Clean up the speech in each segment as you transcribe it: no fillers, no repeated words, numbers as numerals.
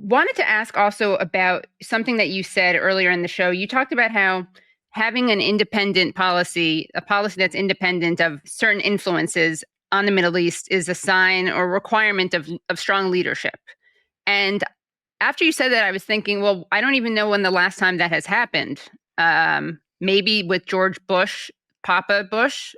Wanted to ask also about something that you said earlier in the show. You talked about how having an independent policy, a policy that's independent of certain influences on the Middle East, is a sign or requirement of strong leadership. And after you said that, I was thinking, well, I don't even know when the last time that has happened. Maybe with George Bush, Papa Bush,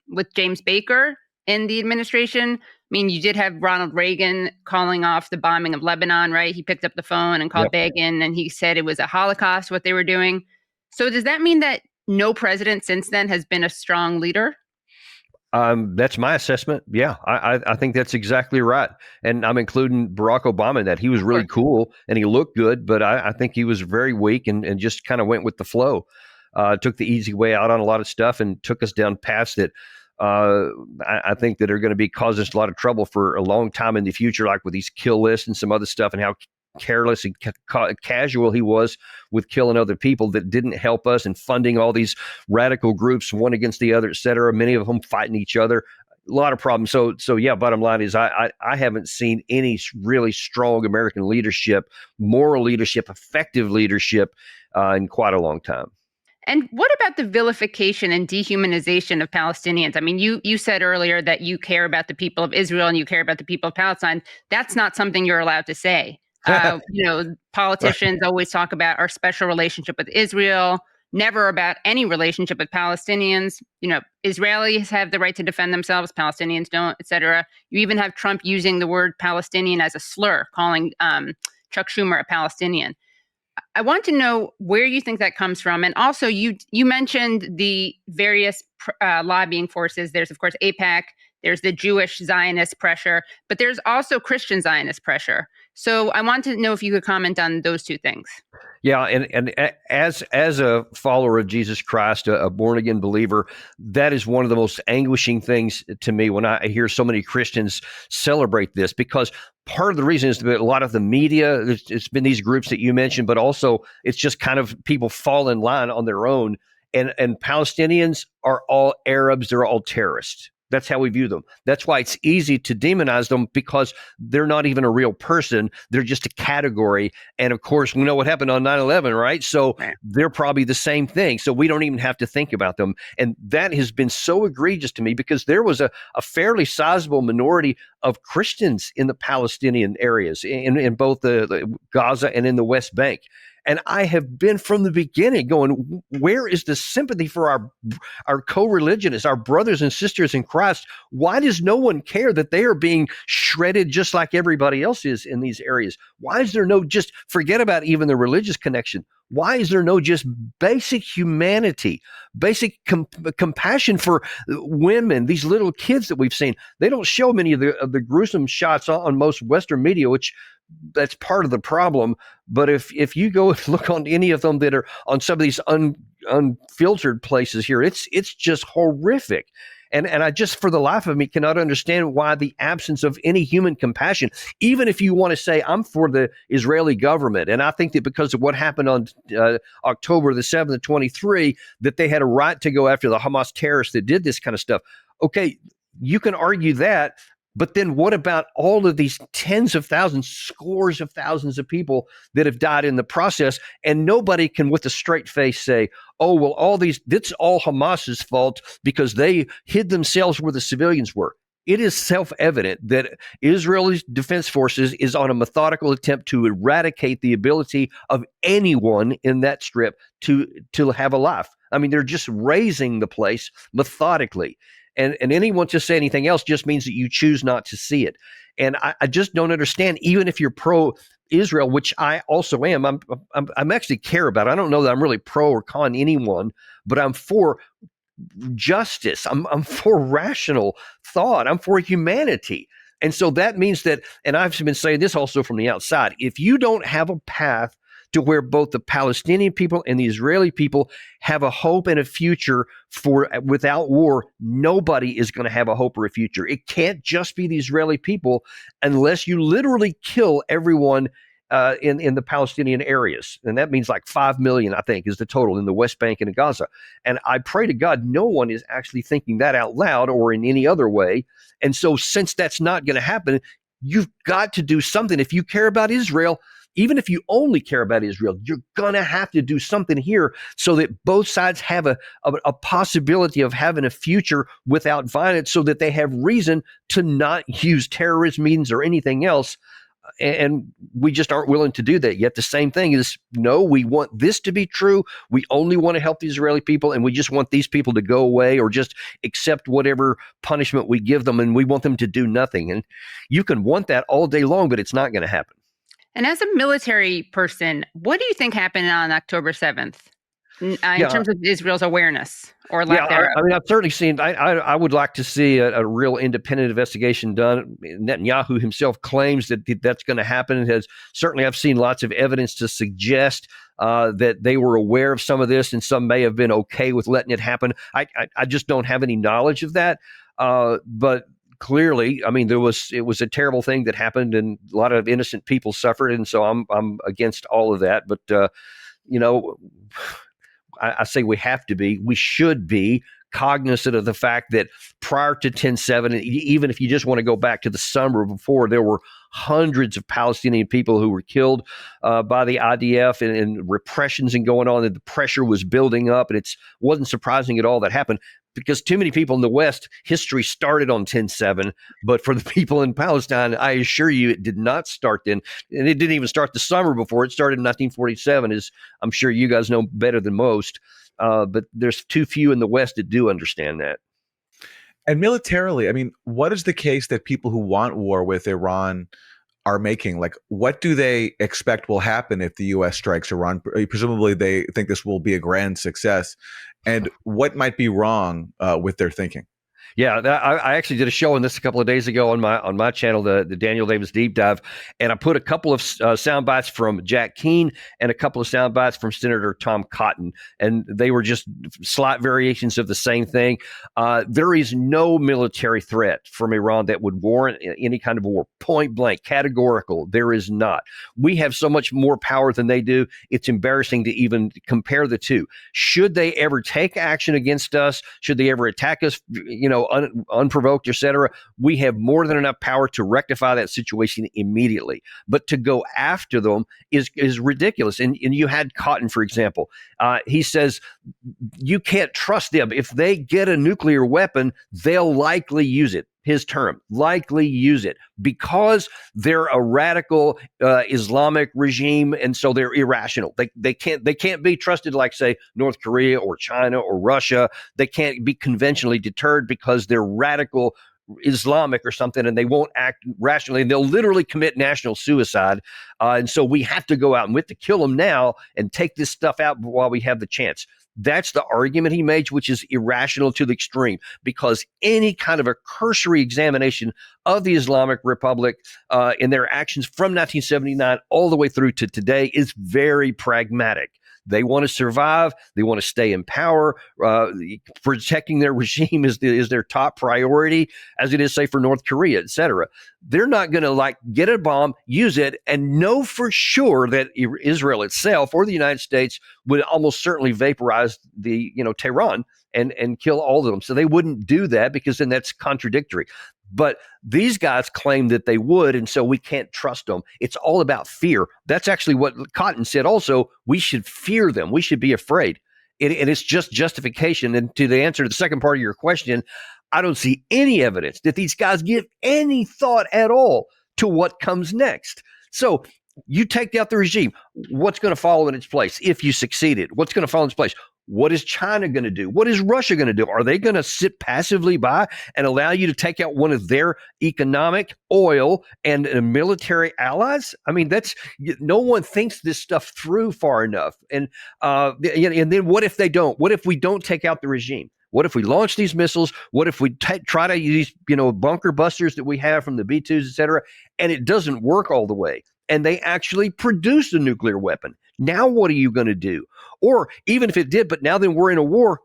with James Baker in the administration. I mean, you did have Ronald Reagan calling off the bombing of Lebanon, right? He picked up the phone and called Yep. Begin, and he said it was a Holocaust, what they were doing. So does that mean that no president since then has been a strong leader? That's my assessment. Yeah, I think that's exactly right. And I'm including Barack Obama in that. He was Of really course. cool and he looked good, but I think he was very weak and just kind of went with the flow. Took the easy way out on a lot of stuff and took us down paths that I think that are going to be causing us a lot of trouble for a long time in the future, like with these kill lists and some other stuff, and how careless and casual he was with killing other people that didn't help us, and funding all these radical groups, one against the other, et cetera, many of them fighting each other. A lot of problems. So yeah, bottom line is I haven't seen any really strong American leadership, moral leadership, effective leadership in quite a long time. And what about the vilification and dehumanization of Palestinians? I mean, you said earlier that you care about the people of Israel and you care about the people of Palestine. That's not something you're allowed to say. Politicians always talk about our special relationship with Israel, never about any relationship with Palestinians. Israelis have the right to defend themselves, Palestinians don't, etc. You even have Trump using the word Palestinian as a slur, calling Chuck Schumer a Palestinian. I want to know where you think that comes from. And also, you mentioned the various lobbying forces. There's, of course, AIPAC. There's the Jewish Zionist pressure, but there's also Christian Zionist pressure. So I want to know if you could comment on those two things. Yeah, and as a follower of Jesus Christ, a born again believer, that is one of the most anguishing things to me when I hear so many Christians celebrate this, because part of the reason is that a lot of the media, it's been these groups that you mentioned, but also it's just kind of people fall in line on their own. And Palestinians are all Arabs, they're all terrorists. That's how we view them. That's why it's easy to demonize them, because they're not even a real person. They're just a category. And of course, we know what happened on 9/11, right? So they're probably the same thing. So we don't even have to think about them. And that has been so egregious to me, because there was a fairly sizable minority of Christians in the Palestinian areas, in both the Gaza and in the West Bank. And I have been from the beginning going, where is the sympathy for our co-religionists, our brothers and sisters in Christ? Why does no one care that they are being shredded just like everybody else is in these areas? Why is there no, just forget about even the religious connection? Why is there no just basic humanity, basic compassion for women, these little kids that we've seen? They don't show many of the gruesome shots on most Western media, which that's part of the problem. But if you go and look on any of them that are on some of these unfiltered places here, it's just horrific. And I just, for the life of me, cannot understand why the absence of any human compassion, even if you want to say I'm for the Israeli government. And I think that because of what happened on October the 7th, 23, that they had a right to go after the Hamas terrorists that did this kind of stuff. Okay, you can argue that. But then what about all of these tens of thousands, scores of thousands of people that have died in the process? And nobody can with a straight face say, oh, well, that's all Hamas's fault because they hid themselves where the civilians were. It is self-evident that Israel's defense forces is on a methodical attempt to eradicate the ability of anyone in that strip to have a life. I mean, they're just razing the place methodically. And anyone to say anything else just means that you choose not to see it. And I just don't understand, even if you're pro-Israel, which I also am, I'm actually care about it. I don't know that I'm really pro or con anyone, but I'm for justice. I'm for rational thought. I'm for humanity. And so that means that, and I've been saying this also from the outside, if you don't have a path to where both the Palestinian people and the Israeli people have a hope and a future without war, nobody is going to have a hope or a future. It can't just be the Israeli people unless you literally kill everyone in the Palestinian areas. And that means like 5 million, I think, is the total in the West Bank and in Gaza. And I pray to God no one is actually thinking that out loud or in any other way. And so since that's not going to happen, You've got to do something. If you care about Israel, even if you only care about Israel, you're going to have to do something here so that both sides have a possibility of having a future without violence, so that they have reason to not use terrorist means or anything else. And we just aren't willing to do that yet. The same thing is, no, we want this to be true. We only want to help the Israeli people, and we just want these people to go away or just accept whatever punishment we give them, and we want them to do nothing. And you can want that all day long, but it's not going to happen. And as a military person, what do you think happened on October 7th in terms of Israel's awareness or lack thereof? I mean, I've certainly seen, I would like to see a real independent investigation done. Netanyahu himself claims that that's going to happen. I've seen lots of evidence to suggest that they were aware of some of this, and some may have been okay with letting it happen. I just don't have any knowledge of that. But clearly, I mean, it was a terrible thing that happened, and a lot of innocent people suffered, and so I'm against all of that. But I say we should be cognizant of the fact that prior to 10/7, even if you just want to go back to the summer before, there were hundreds of Palestinian people who were killed by the IDF, and repressions and going on, and the pressure was building up, and it wasn't surprising at all that happened, because too many people in the West, history started on 10/7, but for the people in Palestine, I assure you, it did not start then, and it didn't even start the summer before. It started in 1947, as I'm sure you guys know better than most, but there's too few in the West that do understand that. And militarily, I mean, what is the case that people who want war with Iran are making? Like, what do they expect will happen if the U.S. strikes Iran? Presumably, they think this will be a grand success. And what might be wrong with their thinking? Yeah, I actually did a show on this a couple of days ago on my channel, the Daniel Davis Deep Dive, and I put a couple of sound bites from Jack Keane and a couple of sound bites from Senator Tom Cotton, and they were just slight variations of the same thing. There is no military threat from Iran that would warrant any kind of war. Point blank, categorical, there is not. We have so much more power than they do. It's embarrassing to even compare the two. Should they ever take action against us, should they ever attack us, unprovoked, etc., we have more than enough power to rectify that situation immediately. But to go after them is ridiculous. And you had Cotton, for example. He says you can't trust them. If they get a nuclear weapon, they'll likely use it. His term, likely use it, because they're a radical Islamic regime, and so they're irrational. They can't be trusted like, say, North Korea or China or Russia. They can't be conventionally deterred because they're radical Islamic or something, and they won't act rationally, and they'll literally commit national suicide. And so we have to go out and we have to kill them now and take this stuff out while we have the chance. That's the argument he made, which is irrational to the extreme, because any kind of a cursory examination of the Islamic Republic in their actions from 1979 all the way through to today is very pragmatic. They want to survive. They want to stay in power. Protecting their regime is their top priority, as it is, say, for North Korea, et cetera. They're not going to get a bomb, use it, and know for sure that Israel itself or the United States would almost certainly vaporize the Tehran and kill all of them. So they wouldn't do that, because then that's contradictory. But these guys claim that they would, and so we can't trust them. It's all about fear. That's actually what Cotton said also. We should fear them. We should be afraid. And it's just justification. And to the answer to the second part of your question, I don't see any evidence that these guys give any thought at all to what comes next. So you take out the regime. What's going to follow in its place if you succeeded? What's going to follow in its place? What is China going to do? What is Russia going to do? Are they going to sit passively by and allow you to take out one of their economic, oil, and military allies? I mean, no one thinks this stuff through far enough. And then what if they don't? What if we don't take out the regime? What if we launch these missiles? What if we try to use bunker busters that we have from the B-2s, et cetera, and it doesn't work all the way, and they actually produce a nuclear weapon? Now what are you going to do? Or even if it did, but now then we're in a war,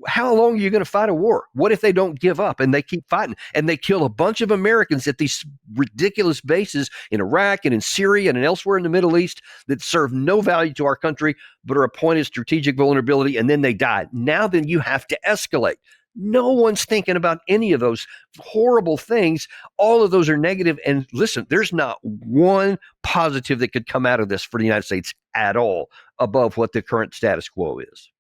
how long are you going to fight a war? What if they don't give up and they keep fighting and they kill a bunch of Americans at these ridiculous bases in Iraq and in Syria and elsewhere in the Middle East that serve no value to our country but are a point of strategic vulnerability, and then they die? Now then you have to escalate. No one's thinking about any of those horrible things. All of those are negative. And listen, there's not one positive that could come out of this for the United States at all above what the current status quo is.